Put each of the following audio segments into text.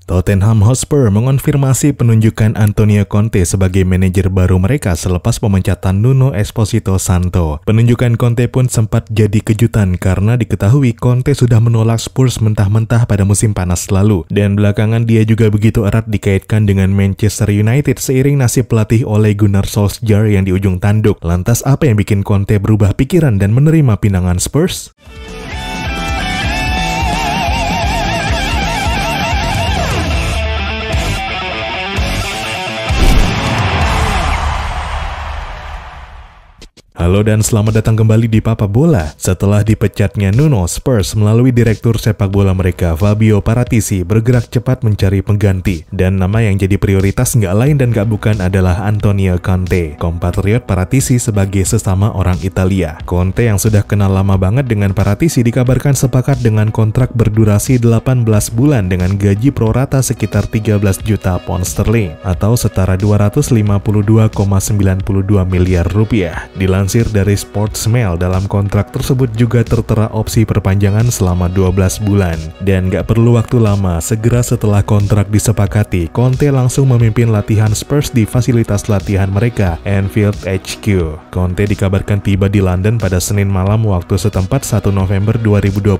Tottenham Hotspur mengonfirmasi penunjukan Antonio Conte sebagai manajer baru mereka selepas pemecatan Nuno Espirito Santo. Penunjukan Conte pun sempat jadi kejutan karena diketahui Conte sudah menolak Spurs mentah-mentah pada musim panas lalu. Dan belakangan dia juga begitu erat dikaitkan dengan Manchester United seiring nasib pelatih Ole Gunnar Solskjaer yang di ujung tanduk. Lantas apa yang bikin Conte berubah pikiran dan menerima pinangan Spurs? Halo dan selamat datang kembali di Papa Bola. Setelah dipecatnya Nuno, Spurs melalui direktur sepak bola mereka Fabio Paratici bergerak cepat mencari pengganti. Dan nama yang jadi prioritas nggak lain dan nggak bukan adalah Antonio Conte, kompatriot Paratici sebagai sesama orang Italia. Conte yang sudah kenal lama banget dengan Paratici dikabarkan sepakat dengan kontrak berdurasi 18 bulan dengan gaji pro rata sekitar 13 juta pound sterling atau setara 252,92 miliar rupiah. Dilansir dari Sportsmail, dalam kontrak tersebut juga tertera opsi perpanjangan selama 12 bulan. Dan gak perlu waktu lama, segera setelah kontrak disepakati, Conte langsung memimpin latihan Spurs di fasilitas latihan mereka, Anfield HQ. Conte dikabarkan tiba di London pada Senin malam waktu setempat 1 November 2021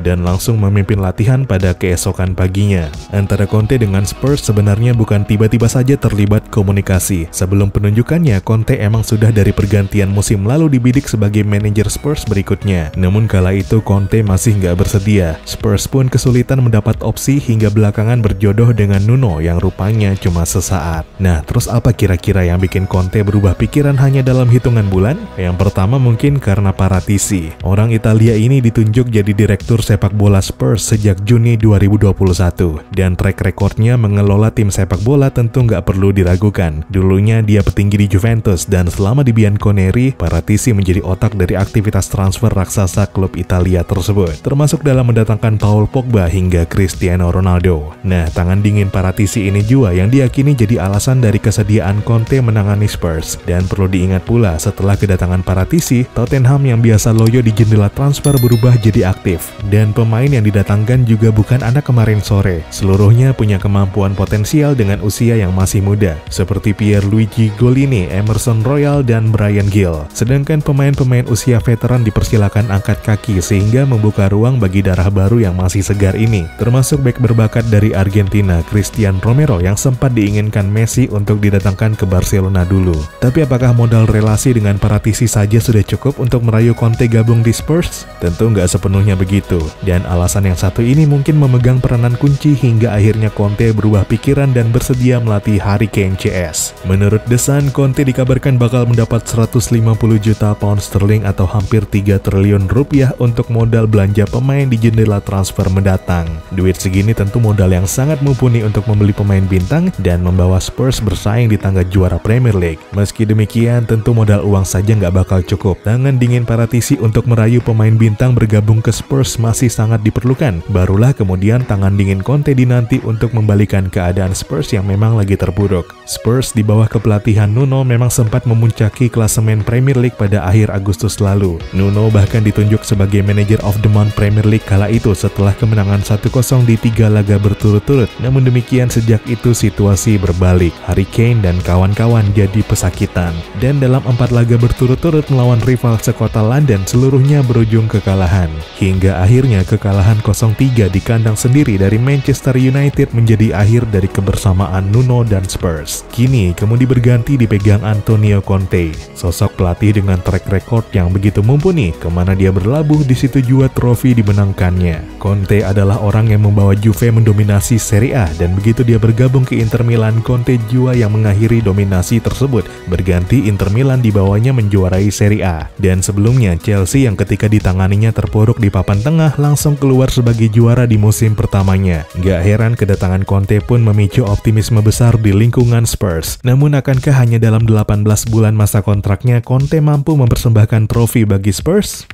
dan langsung memimpin latihan pada keesokan paginya. Antara Conte dengan Spurs sebenarnya bukan tiba-tiba saja terlibat komunikasi. Sebelum penunjukannya, Conte emang sudah dari pergantian musim lalu dibidik sebagai manajer Spurs berikutnya. Namun kala itu Conte masih nggak bersedia. Spurs pun kesulitan mendapat opsi hingga belakangan berjodoh dengan Nuno yang rupanya cuma sesaat. Nah, terus apa kira-kira yang bikin Conte berubah pikiran hanya dalam hitungan bulan? Yang pertama mungkin karena Paratici. Orang Italia ini ditunjuk jadi direktur sepak bola Spurs sejak Juni 2021. Dan track recordnya mengelola tim sepak bola tentu nggak perlu diragukan. Dulunya dia petinggi di Juventus dan selama di Bianconeri, Paratici menjadi otak dari aktivitas transfer raksasa klub Italia tersebut, termasuk dalam mendatangkan Paul Pogba hingga Cristiano Ronaldo. Nah, tangan dingin Paratici ini juga yang diyakini jadi alasan dari kesediaan Conte menangani Spurs. Dan perlu diingat pula, setelah kedatangan Paratici, Tottenham yang biasa loyo di jendela transfer berubah jadi aktif. Dan pemain yang didatangkan juga bukan anak kemarin sore. Seluruhnya punya kemampuan potensial dengan usia yang masih muda, seperti Pierluigi Golini, Emerson Royal, dan Bryan Gil. Sedangkan pemain-pemain usia veteran dipersilakan angkat kaki sehingga membuka ruang bagi darah baru yang masih segar ini, termasuk bek berbakat dari Argentina, Christian Romero yang sempat diinginkan Messi untuk didatangkan ke Barcelona dulu. Tapi apakah modal relasi dengan Paratici saja sudah cukup untuk merayu Conte gabung di Spurs? Tentu nggak sepenuhnya begitu. Dan alasan yang satu ini mungkin memegang peranan kunci hingga akhirnya Conte berubah pikiran dan bersedia melatih Harry Kane CS. Menurut The Sun, Conte dikabarkan bakal mendapat 150 juta pound sterling atau hampir 3 triliun rupiah untuk modal belanja pemain di jendela transfer mendatang. Duit segini tentu modal yang sangat mumpuni untuk membeli pemain bintang dan membawa Spurs bersaing di tangga juara Premier League. Meski demikian, tentu modal uang saja nggak bakal cukup. Tangan dingin Paratici untuk merayu pemain bintang bergabung ke Spurs masih sangat diperlukan. Barulah kemudian tangan dingin Conte dinanti untuk membalikan keadaan Spurs yang memang lagi terpuruk. Spurs di bawah kepelatihan Nuno memang sempat memuncaki klasemen Premier League pada akhir Agustus lalu. Nuno bahkan ditunjuk sebagai Manager of the Month Premier League kala itu setelah kemenangan 1-0 di 3 laga berturut-turut. Namun demikian sejak itu situasi berbalik. Harry Kane dan kawan-kawan jadi pesakitan. Dan dalam 4 laga berturut-turut melawan rival sekota London seluruhnya berujung kekalahan. Hingga akhirnya kekalahan 0-3 di kandang sendiri dari Manchester United menjadi akhir dari kebersamaan Nuno dan Spurs. Kini kemudi berganti dipegang Antonio Conte, sosok pelatih dengan track record yang begitu mumpuni. Kemana dia berlabuh, di situ juga trofi dimenangkannya. Conte adalah orang yang membawa Juve mendominasi Serie A, dan begitu dia bergabung ke Inter Milan, Conte juga yang mengakhiri dominasi tersebut. Berganti Inter Milan dibawanya menjuarai Serie A. Dan sebelumnya Chelsea yang ketika ditanganinya terpuruk di papan tengah langsung keluar sebagai juara di musim pertamanya. Gak heran kedatangan Conte pun memicu optimisme besar di lingkungan Spurs. Namun akankah hanya dalam 18 bulan masa kontraknya Conte mampu mempersembahkan trofi bagi Spurs?